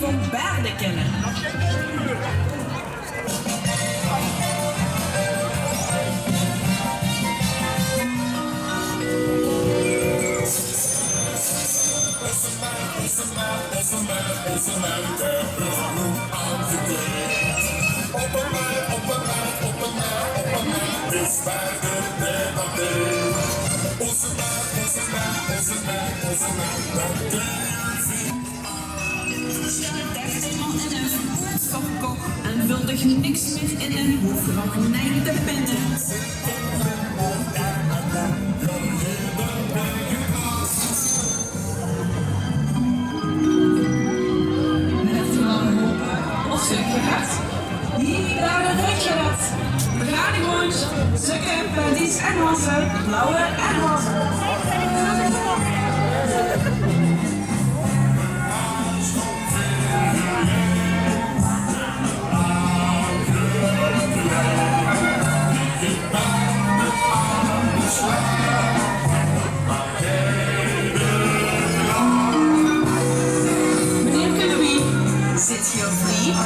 van Baarle kennen. En wilde je niks meer in een hoefragnijn te pinnen. Of suikergat. Hier, daar een rutje begradigings, sukken, paddies en hassen, blauwe en hassen. Meneer Louis, zit hier vlieg?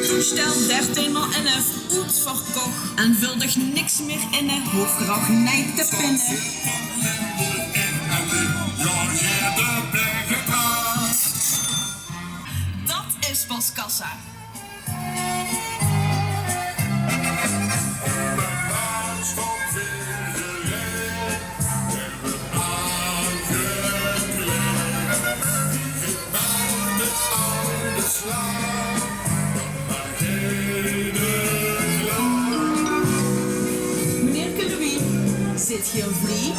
Toestel 13 maal en een voet verkocht. En wilde niks meer in een hoofdgragnij te pinnen. Dat is pas kassa. Meneer Louis, zit hier vlieg?